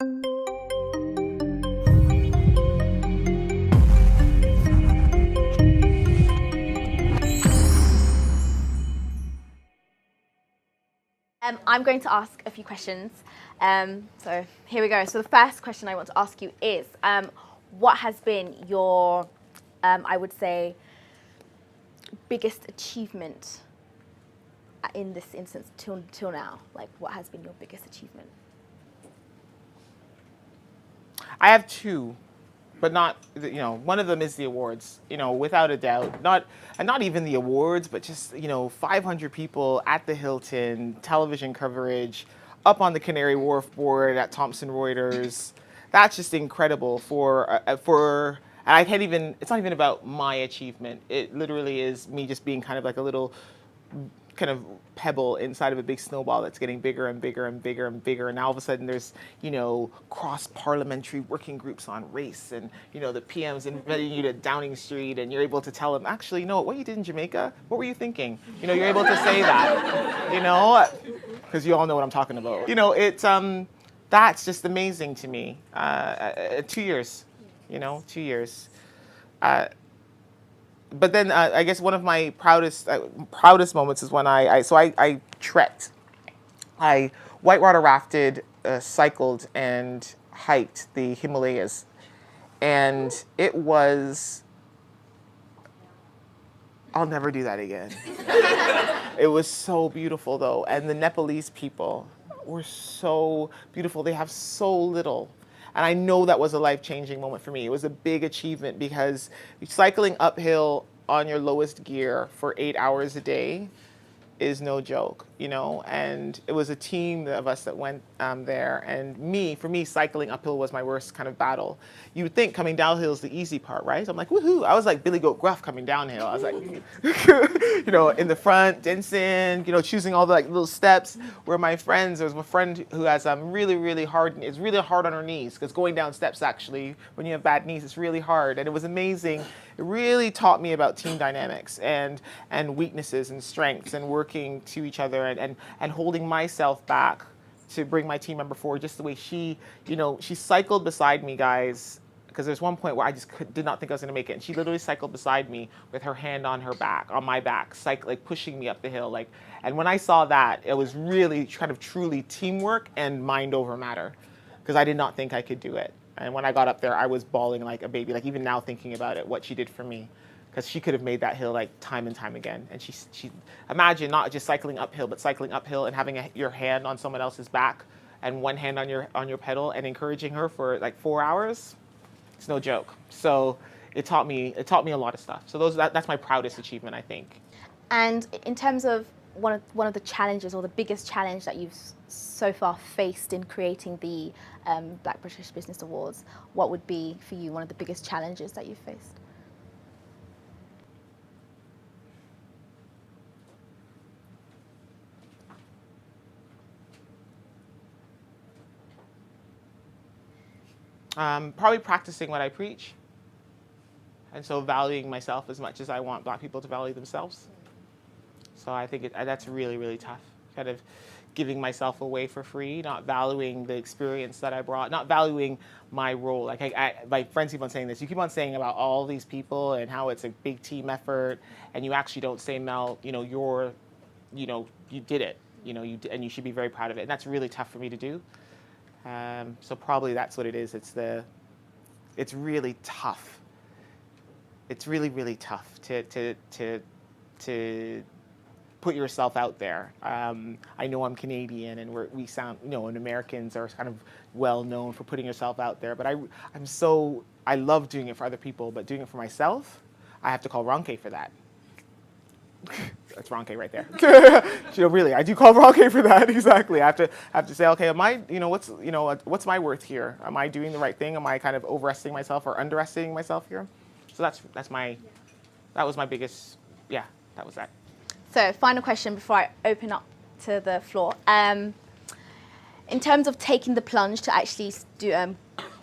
I'm going to ask a few questions. So here we go. So the first question I want to ask you is, what has been your, I would say, biggest achievement in this instance till now? Like, what has been your biggest achievement? I have two, but not, one of them is the awards, without a doubt. Not even the awards, but just, 500 people at the Hilton, television coverage, up on the Canary Wharf board at Thomson Reuters. That's just incredible and I can't even, it's not even about my achievement. It literally is me just being kind of like a little kind of pebble inside of a big snowball that's getting bigger and bigger and bigger and bigger. And now all of a sudden there's, cross-parliamentary working groups on race, and, the PM's inviting you to Downing Street, and you're able to tell them, actually, what you did in Jamaica, what were you thinking? You're able to say that, because you all know what I'm talking about. It's, that's just amazing to me. 2 years, 2 years. But then I guess one of my proudest moments is when I trekked. I whitewater rafted, cycled, and hiked the Himalayas. And it was, I'll never do that again. It was so beautiful though. And the Nepalese people were so beautiful. They have so little. And I know that was a life-changing moment for me. It was a big achievement because cycling uphill on your lowest gear for 8 hours a day is no joke, and it was a team of us that went there. And for me, cycling uphill was my worst kind of battle. You would think coming downhill is the easy part, right? So I'm like, woohoo. I was like Billy Goat Gruff coming downhill. I was like, in the front, dancing, choosing all the little steps. Where my friends, there was a friend who has really, really hard, it's really hard on her knees, because going down steps actually, when you have bad knees, it's really hard. And it was amazing. It really taught me about team dynamics and weaknesses and strengths and working to each other and holding myself back to bring my team member forward, just the way she cycled beside me, guys, because there's one point where I just did not think I was going to make it. And she literally cycled beside me with her hand on my back, pushing me up the hill. And when I saw that, it was really kind of truly teamwork and mind over matter, because I did not think I could do it. And when I got up there, I was bawling like a baby, even now thinking about it, what she did for me. Because she could have made that hill time and time again. And she imagine not just cycling uphill, but cycling uphill and having your hand on someone else's back and one hand on your pedal and encouraging her for 4 hours. It's no joke. So it taught me a lot of stuff. So that's my proudest achievement, I think. And in terms of one of the challenges, or the biggest challenge that you've so far faced in creating the Black British Business Awards, what would be for you one of the biggest challenges that you've faced? Probably practicing what I preach, and so valuing myself as much as I want Black people to value themselves. So I think that's really, really tough, kind of giving myself away for free, not valuing the experience that I brought, not valuing my role. My friends keep on saying this. You keep on saying about all these people and how it's a big team effort, and you actually don't say, Mel, you did it, and you should be very proud of it. And that's really tough for me to do. So probably that's what it is. It's really tough. It's really, really tough to put yourself out there. I know I'm Canadian, and we sound, and Americans are kind of well known for putting yourself out there. But I love doing it for other people, but doing it for myself, I have to call Ronke for that. That's Ronke right there. Really, I do call Ronke for that. Exactly. I have to say, okay, am I, what's my worth here? Am I doing the right thing? Am I kind of overestimating myself or underestimating myself here? So that was my biggest, that was that. So final question before I open up to the floor. In terms of taking the plunge to actually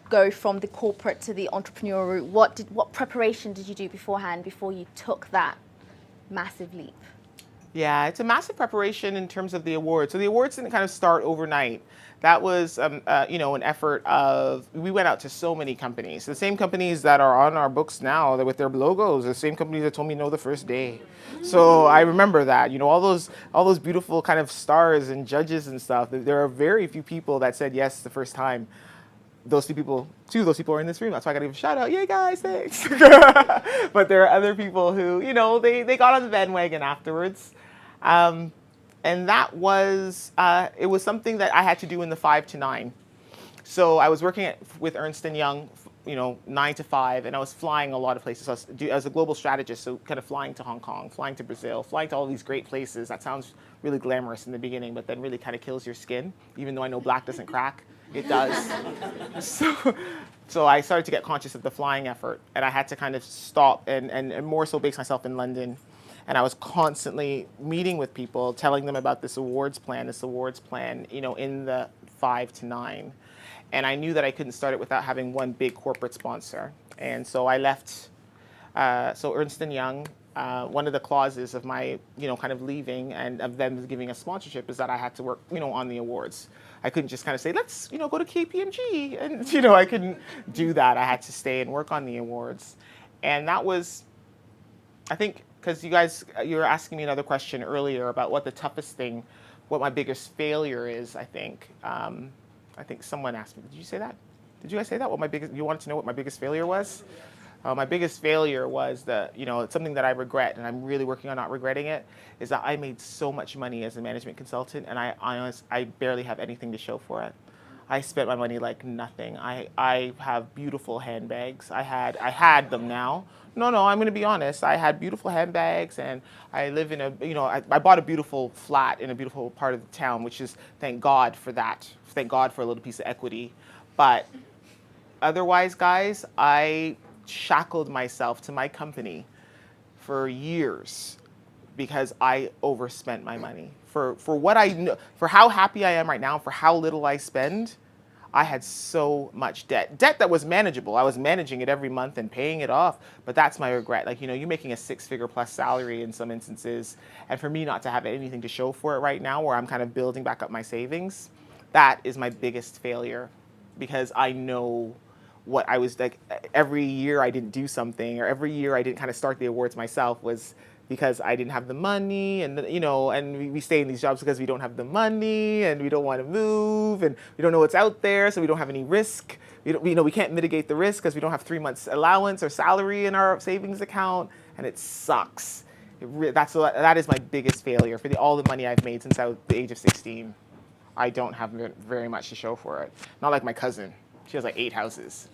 go from the corporate to the entrepreneurial route, what preparation did you do beforehand before you took that massive leap? Yeah, it's a massive preparation in terms of the awards. So the awards didn't kind of start overnight. That was, an effort of, we went out to so many companies. The same companies that are on our books now that with their logos, the same companies that told me no the first day. So I remember that, all those beautiful kind of stars and judges and stuff. There are very few people that said yes the first time. Two of those people are in this room. That's why I got to give a shout out. Yay, guys, thanks. But there are other people who, they got on the bandwagon afterwards. And that was, it was something that I had to do in the 5 to 9. So I was working with Ernst Young, 9 to 5, and I was flying a lot of places. I was a global strategist, so kind of flying to Hong Kong, flying to Brazil, flying to all these great places. That sounds really glamorous in the beginning, but then really kind of kills your skin, even though I know black doesn't crack. It does. So I started to get conscious of the flying effort, and I had to kind of stop and more so base myself in London. And I was constantly meeting with people, telling them about this awards plan, in the 5 to 9. And I knew that I couldn't start it without having one big corporate sponsor. And so I left, Ernst Young, one of the clauses of my, kind of leaving and of them giving us sponsorship is that I had to work, on the awards. I couldn't just kind of say, let's, go to KPMG. And, I couldn't do that. I had to stay and work on the awards. And that was, I think, because you were asking me another question earlier about what my biggest failure is, I think. I think someone asked me, did you say that? Did you guys say that? You wanted to know what my biggest failure was? My biggest failure was it's something that I regret, and I'm really working on not regretting it, is that I made so much money as a management consultant, and I barely have anything to show for it. I spent my money like nothing. I have beautiful handbags. I had them now. No, I'm going to be honest. I had beautiful handbags, and I live in I bought a beautiful flat in a beautiful part of the town, which is, thank God for that. Thank God for a little piece of equity. But otherwise, guys, I shackled myself to my company for years because I overspent my money. For what I know, for how happy I am right now, for how little I spend, I had so much debt that was manageable. I was managing it every month and paying it off, but that's my regret. You're making a 6-figure plus salary in some instances, and for me not to have anything to show for it right now, where I'm kind of building back up my savings, that is my biggest failure, because I know what I was like. Every year I didn't do something, or every year I didn't kind of start the awards myself, was because I didn't have the money, and and we stay in these jobs because we don't have the money, and we don't want to move, and we don't know what's out there, so we don't have any risk. We can't mitigate the risk because we don't have 3 months allowance or salary in our savings account, and it sucks. That is my biggest failure for all the money I've made since I was the age of 16. I don't have very much to show for it. Not like my cousin. She has like 8 houses.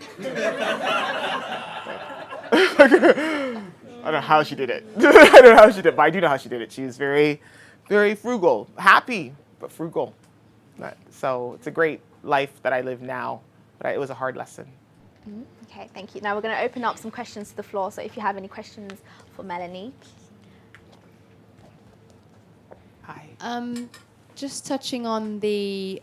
I don't know how she did it. I don't know how she did it, but I do know how she did it. She was very, very frugal. Happy, but frugal. So it's a great life that I live now, but it was a hard lesson. Okay, thank you. Now we're going to open up some questions to the floor. So if you have any questions for Melanie. Hi. Just touching on the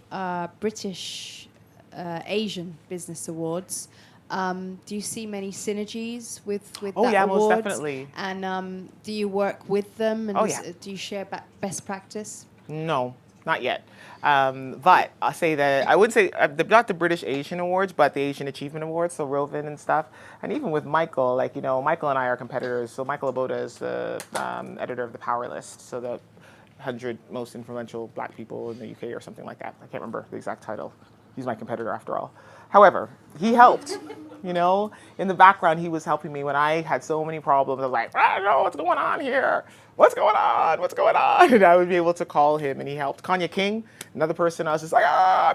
British Asian Business Awards, do you see many synergies with that yeah, awards? most definitely. And do you work with them? And do you share best practice? No, not yet. But I'll say that I would say not the British Asian Awards, but the Asian Achievement Awards, so Rovin and stuff. And even with Michael, Michael and I are competitors. So Michael Aboda is the editor of the Power List, so the 100 most influential black people in the UK or something like that. I can't remember the exact title. He's my competitor after all. However, he helped. In the background, he was helping me when I had so many problems. I was like, I don't know what's going on here. What's going on? What's going on? And I would be able to call him, and he helped. Kanye King, another person, I was just like,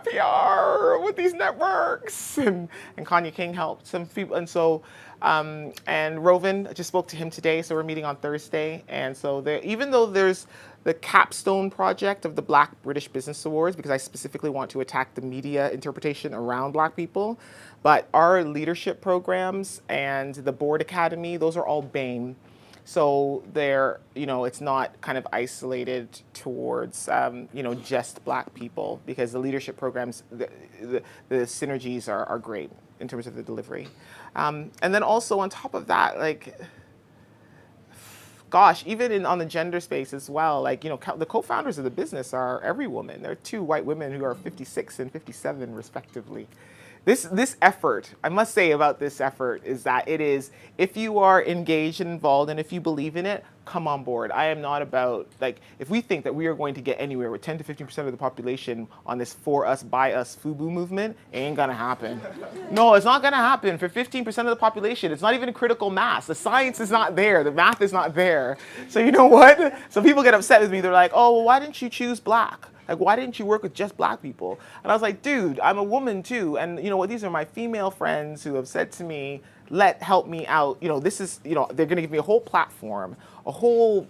PR with these networks. And Kanye King helped some people. And so, and Rovin, I just spoke to him today, so we're meeting on Thursday. And so even though there's the capstone project of the Black British Business Awards, because I specifically want to attack the media interpretation around Black people, but our leadership programs and the Board Academy, those are all BAME. So they're, it's not kind of isolated towards, just Black people, because the leadership programs, the synergies are great in terms of the delivery. And then also on top of that, gosh, even on the gender space as well, like, the co-founders of the business are every woman. There are 2 white women who are 56 and 57 respectively. This effort, I must say about this effort, is that it is, if you are engaged and involved and if you believe in it, come on board. I am not about, like, if we think that we are going to get anywhere with 10 to 15% of the population on this for us, by us, FUBU movement, it ain't gonna happen. No, it's not gonna happen. For 15% of the population, it's not even a critical mass. The science is not there. The math is not there. So you know what? So people get upset with me. They're like, oh, well, why didn't you choose black? Like, why didn't you work with just black people? And I was like, dude, I'm a woman too. And you know what? These are my female friends who have said to me, help me out. This is, they're going to give me a whole platform, a whole,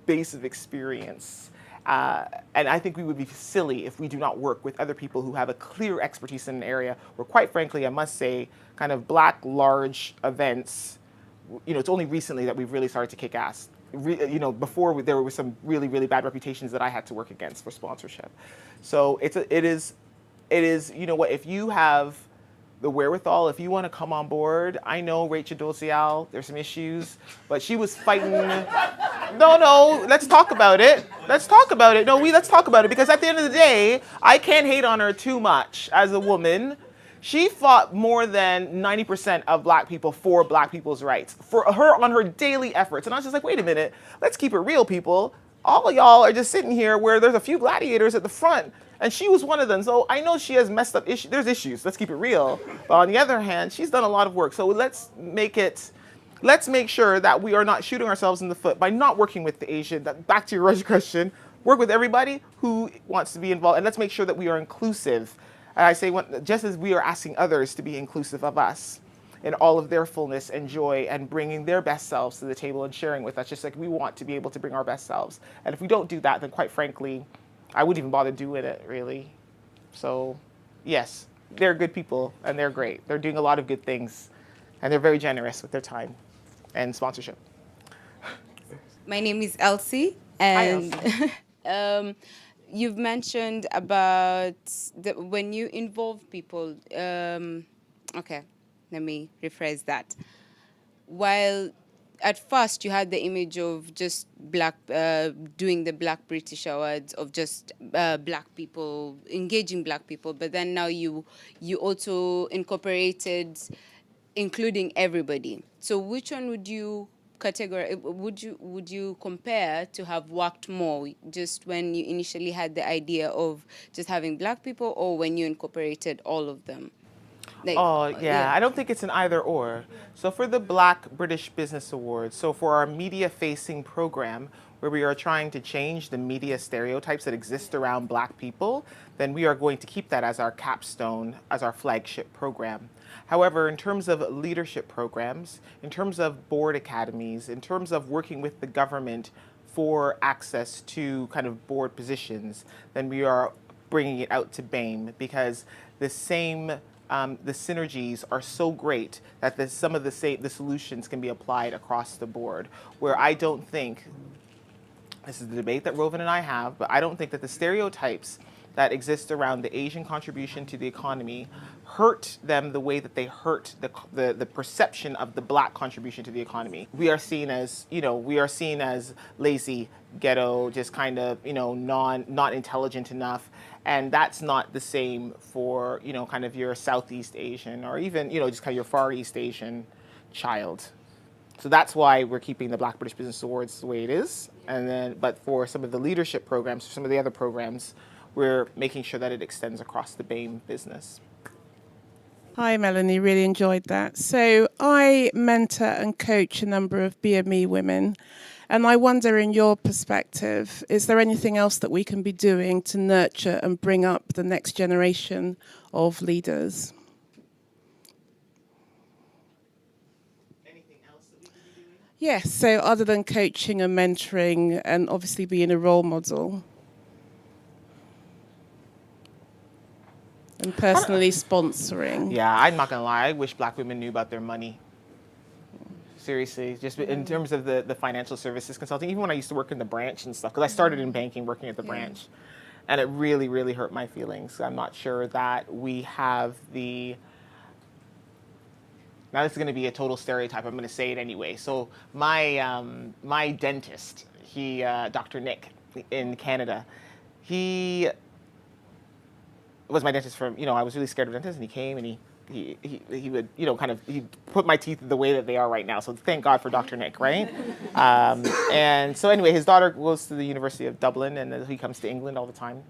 base of experience. And I think we would be silly if we do not work with other people who have a clear expertise in an area where, quite frankly, I must say, kind of black large events, it's only recently that we've really started to kick ass. Before there were some really, really bad reputations that I had to work against for sponsorship. So it is, if you have the wherewithal, if you want to come on board, I know Rachel Dolcial, there's some issues, but she was fighting. No, let's talk about it. Let's talk about it. Let's talk about it, because at the end of the day, I can't hate on her too much as a woman. She fought more than 90% of black people for black people's rights, for her on her daily efforts. And I was just like, wait a minute, let's keep it real, people. All of y'all are just sitting here where there's a few gladiators at the front, and she was one of them. So I know she has messed up issues. There's issues, let's keep it real. But on the other hand, she's done a lot of work. So let's make sure that we are not shooting ourselves in the foot by not working with the Asian. Back to your original question, work with everybody who wants to be involved, and let's make sure that we are inclusive. And I say, just as we are asking others to be inclusive of us in all of their fullness and joy and bringing their best selves to the table and sharing with us, just like we want to be able to bring our best selves. And if we don't do that, then quite frankly, I wouldn't even bother doing it, really. So, yes, they're good people and they're great. They're doing a lot of good things and they're very generous with their time and sponsorship. My name is Elsie, and Hi, Elsie. You've mentioned about when you involve people. Okay, let me rephrase that. While at first you had the image of just black, doing the Black British Awards, of just black people, engaging black people, but then now you also incorporated including everybody. So which one would you would you compare to have worked more, just when you initially had the idea of just having black people, or when you incorporated all of them? Like, yeah, I don't think it's an either or. So for the Black British Business Awards, so for our media-facing program, where we are trying to change the media stereotypes that exist around black people, then we are going to keep that as our capstone, as our flagship program. However, in terms of leadership programs, in terms of board academies, in terms of working with the government for access to kind of board positions, then we are bringing it out to BAME, because the synergies are so great that some of the solutions can be applied across the board, where I don't think, this is the debate that Rovan and I have, but I don't think that the stereotypes that exist around the Asian contribution to the economy hurt them the way that they hurt the perception of the black contribution to the economy. We are seen as, lazy, ghetto, just kind of, not intelligent enough. And that's not the same for, kind of your Southeast Asian, or even, just kind of your Far East Asian child. So that's why we're keeping the Black British Business Awards the way it is. But for some of the leadership programs, some of the other programs, we're making sure that it extends across the BAME business. Hi, Melanie. Really enjoyed that. So I mentor and coach a number of BME women. And I wonder, in your perspective, is there anything else that we can be doing to nurture and bring up the next generation of leaders? Anything else that we can be doing? Yes, so other than coaching and mentoring and obviously being a role model. And personally sponsoring. Yeah, I'm not gonna lie. I wish black women knew about their money. Seriously, just in terms of the financial services consulting, even when I used to work in the branch and stuff, because I started in banking working at the branch, and it really, really hurt my feelings. I'm not sure that we have Now this is going to be a total stereotype. I'm going to say it anyway. So my dentist, Dr. Nick in Canada, he was my dentist from, I was really scared of dentists, and he came and he would, he put my teeth the way that they are right now. So thank God for Dr. Nick, right? And so anyway, his daughter goes to the University of Dublin, and he comes to England all the time.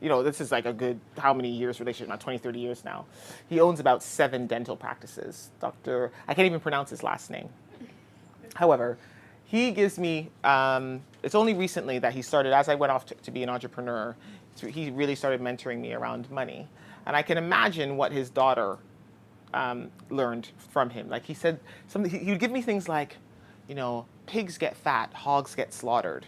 This is like a good, how many years relationship now, 20, 30 years now. He owns about 7 dental practices. I can't even pronounce his last name. However, he gives me, it's only recently that he started, as I went off to be an entrepreneur, he really started mentoring me around money. And I can imagine what his daughter learned from him. Like he said, he would give me things like, pigs get fat, hogs get slaughtered.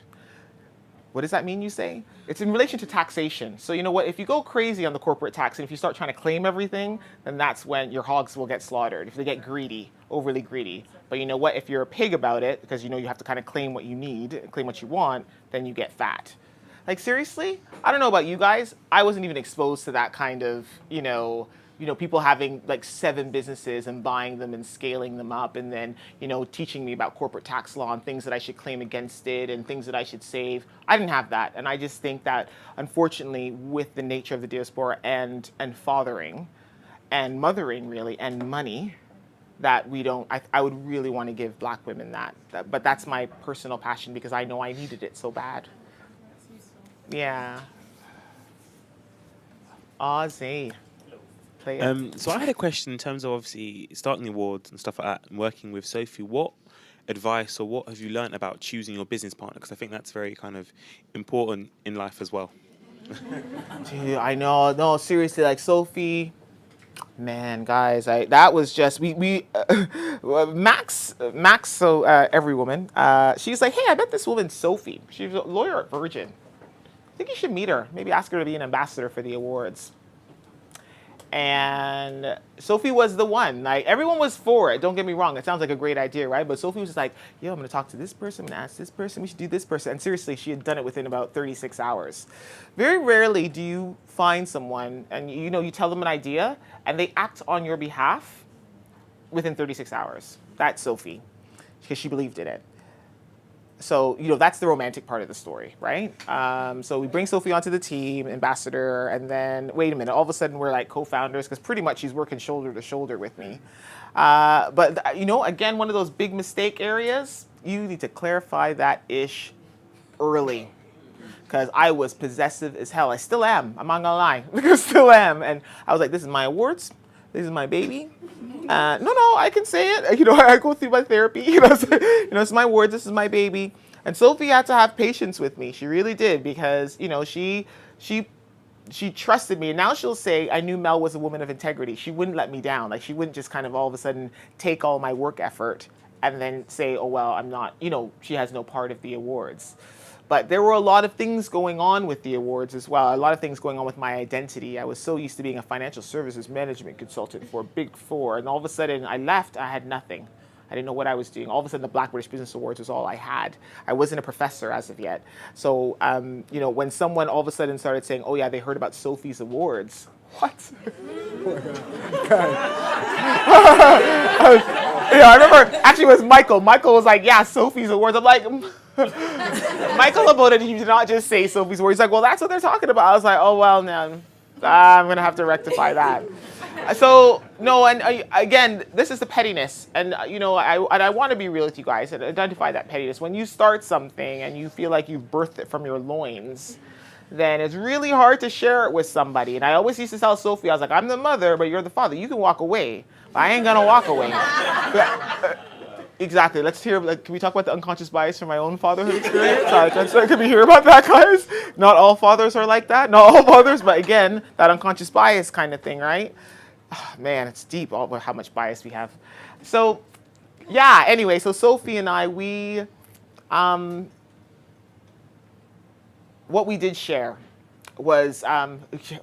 What does that mean, you say? It's in relation to taxation. So you know what, if you go crazy on the corporate tax and if you start trying to claim everything, then that's when your hogs will get slaughtered, if they get greedy, overly greedy. But you know what, if you're a pig about it, because you have to kind of claim what you need, claim what you want, then you get fat. Like seriously, I don't know about you guys, I wasn't even exposed to that kind of, people having like 7 businesses and buying them and scaling them up, and then, teaching me about corporate tax law and things that I should claim against it and things that I should save. I didn't have that. And I just think that, unfortunately, with the nature of the diaspora and fathering and mothering really and money, that we don't, I would really want to give Black women that. But that's my personal passion because I know I needed it so bad. Yeah. Ozzy. So I had a question in terms of obviously starting the awards and stuff like that and working with Sophie. What advice or what have you learned about choosing your business partner? Because I think that's very kind of important in life as well. Dude, I know. No, seriously, like Sophie, man, guys, that was just, Max, so every woman, she's like, hey, I met this woman, Sophie. She's a lawyer at Virgin. I think you should meet her. Maybe ask her to be an ambassador for the awards. And Sophie was the one. Like, everyone was for it. Don't get me wrong. It sounds like a great idea, right? But Sophie was just like, yo, I'm going to talk to this person. I'm going to ask this person. We should do this person. And seriously, she had done it within about 36 hours. Very rarely do you find someone and, you tell them an idea and they act on your behalf within 36 hours. That's Sophie, because she believed in it. So, that's the romantic part of the story, right? So we bring Sophie onto the team, ambassador, and then, wait a minute, all of a sudden we're like co-founders, because pretty much she's working shoulder to shoulder with me. But, again, one of those big mistake areas, you need to clarify that ish early. Because I was possessive as hell. I still am. I'm not gonna lie. I still am. And I was like, this is my awards. This is my baby. No, I can say it. I go through my therapy. It's my words. This is my baby. And Sophie had to have patience with me. She really did, because she trusted me. And now she'll say, I knew Mel was a woman of integrity. She wouldn't let me down. Like, she wouldn't just kind of all of a sudden take all my work effort and then say, oh well, I'm not. She has no part of the awards. But there were a lot of things going on with the awards as well. A lot of things going on with my identity. I was so used to being a financial services management consultant for Big Four. And all of a sudden I left, I had nothing. I didn't know what I was doing. All of a sudden the Black British Business Awards was all I had. I wasn't a professor as of yet. So, when someone all of a sudden started saying, oh yeah, they heard about Sophie's awards. What? I remember, actually it was Michael. Michael was like, yeah, Sophie's awards. I'm like, Michael about it, you did not just say Sophie's awards. He's like, well, that's what they're talking about. I was like, oh, well, no, I'm going to have to rectify that. So, no, and again, this is the pettiness. And, I want to be real with you guys and identify that pettiness. When you start something and you feel like you've birthed it from your loins, then it's really hard to share it with somebody. And I always used to tell Sophie, I was like, I'm the mother, but you're the father. You can walk away. But I ain't going to walk away. Exactly. Let's hear, can we talk about the unconscious bias from my own fatherhood experience? Can we hear about that, guys? Not all fathers are like that. Not all fathers, but again, that unconscious bias kind of thing, right? Oh, man, it's deep, how much bias we have. So, yeah, anyway, so Sophie and I, what we did share was,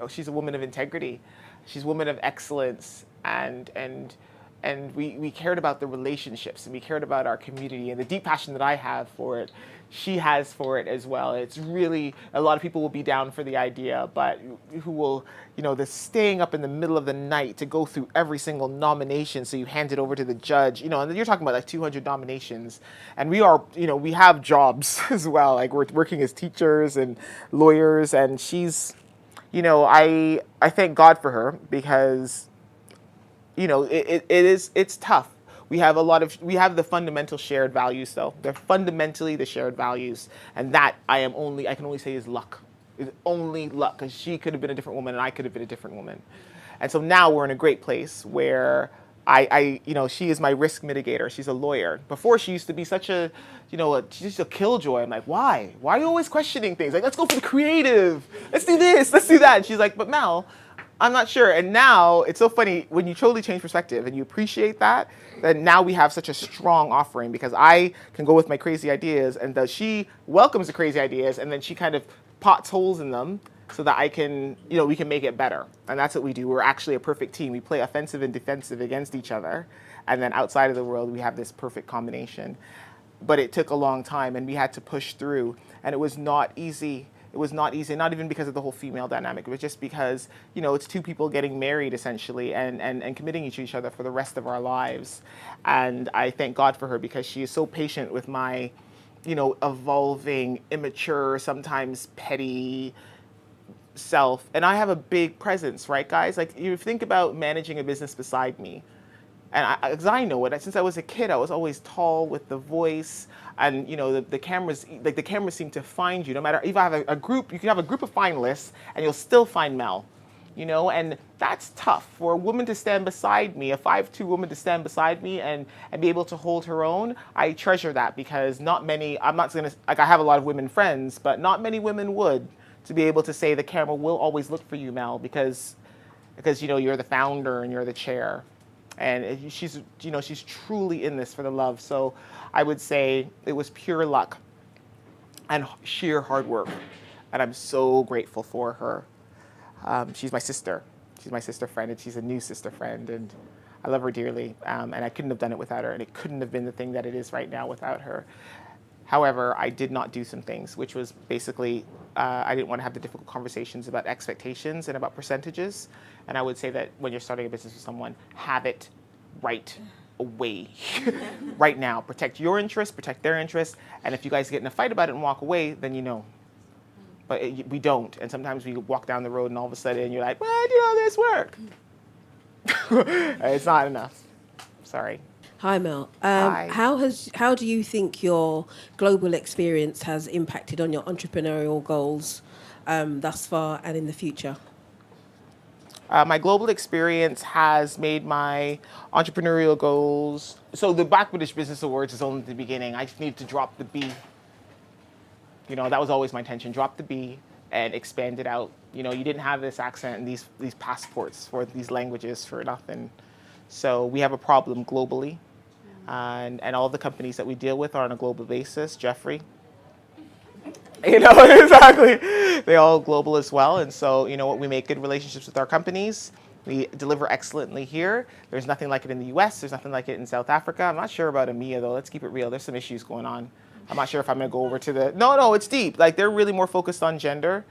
she's a woman of integrity. She's a woman of excellence. And and we cared about the relationships, and we cared about our community, and the deep passion that I have for it, she has for it as well. It's really, a lot of people will be down for the idea, but who will, the staying up in the middle of the night to go through every single nomination, so you hand it over to the judge, and then you're talking about like 200 nominations, and we are, we have jobs as well, like we're working as teachers and lawyers, and she's, I thank God for her, because it's tough. We have the fundamental shared values, though. They're fundamentally the shared values, and that I can only say is luck. It's only luck, because she could have been a different woman and I could have been a different woman. And so now we're in a great place where she is my risk mitigator. She's a lawyer. Before, she used to be such a, she's just a killjoy. I'm like, why? Why are you always questioning things? Like, let's go for the creative. Let's do this. Let's do that. And she's like, but Mel, I'm not sure. And now it's so funny when you totally change perspective and you appreciate that, then now we have such a strong offering, because I can go with my crazy ideas, and she welcomes the crazy ideas, and then she kind of pots holes in them so that I can, we can make it better. And that's what we do. We're actually a perfect team. We play offensive and defensive against each other. And then outside of the world, we have this perfect combination. But it took a long time, and we had to push through. And it was not easy. It was not easy, not even because of the whole female dynamic. It was just because, it's two people getting married, essentially, and committing to each other for the rest of our lives. And I thank God for her, because she is so patient with my, evolving, immature, sometimes petty self. And I have a big presence, right, guys? Like, you think about managing a business beside me. And because I know it, since I was a kid, I was always tall with the voice, and the cameras, like the cameras seem to find you. No matter if I have a group, you can have a group of finalists, and you'll still find Mel, and that's tough for a woman to stand beside me, a 5'2" woman to stand beside me and be able to hold her own. I treasure that, because not many. I'm not gonna, like, I have a lot of women friends, but not many women would, to be able to say the camera will always look for you, Mel, because you're the founder and you're the chair. And she's truly in this for the love. So I would say it was pure luck and sheer hard work. And I'm so grateful for her. She's my sister. She's my sister friend, and she's a new sister friend. And I love her dearly. And I couldn't have done it without her. And it couldn't have been the thing that it is right now without her. However, I did not do some things, which was basically, I didn't want to have the difficult conversations about expectations and about percentages. And I would say that when you're starting a business with someone, have it right away, right now. Protect your interests, protect their interests. And if you guys get in a fight about it and walk away, then But we don't. And sometimes we walk down the road and all of a sudden you're like, why did all this work? It's not enough. Sorry. Hi, Mel. Hi. How do you think your global experience has impacted on your entrepreneurial goals thus far and in the future? My global experience has made my entrepreneurial goals. So the Black British Business Awards is only the beginning. I just need to drop the B. That was always my intention. Drop the B and expand it out. You didn't have this accent and these passports for these languages for nothing. So we have a problem globally. And all the companies that we deal with are on a global basis. Jeffrey, exactly. They're all global as well. And so, we make good relationships with our companies. We deliver excellently here. There's nothing like it in the US. There's nothing like it in South Africa. I'm not sure about EMEA, though. Let's keep it real. There's some issues going on. I'm not sure if I'm going to go over to the... No, it's deep. Like, they're really more focused on gender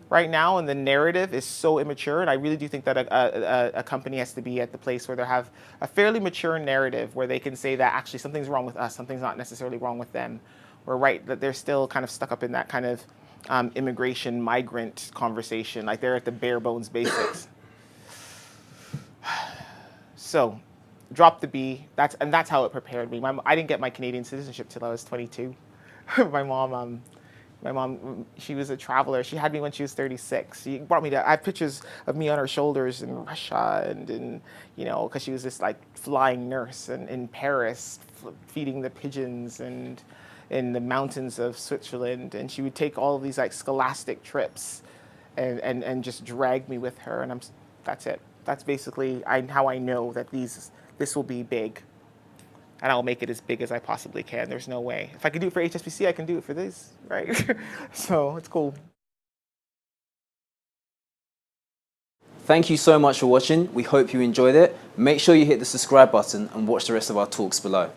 right now, and the narrative is so immature. And I really do think that a company has to be at the place where they have a fairly mature narrative where they can say that actually something's wrong with us, something's not necessarily wrong with them. We're right, that they're still kind of stuck up in that kind of immigration, migrant conversation. Like, they're at the bare bones basics. So, drop the B. That's how it prepared me. I didn't get my Canadian citizenship till I was 22. My mom, she was a traveler. She had me when she was 36. She brought me to, I have pictures of me on her shoulders in Russia and because she was this like flying nurse and in Paris feeding the pigeons and in the mountains of Switzerland. And she would take all of these like scholastic trips and just drag me with her. And that's it. That's basically how I know that this will be big. And I'll make it as big as I possibly can. There's no way. If I can do it for HSBC, I can do it for this, right? So it's cool. Thank you so much for watching. We hope you enjoyed it. Make sure you hit the subscribe button and watch the rest of our talks below.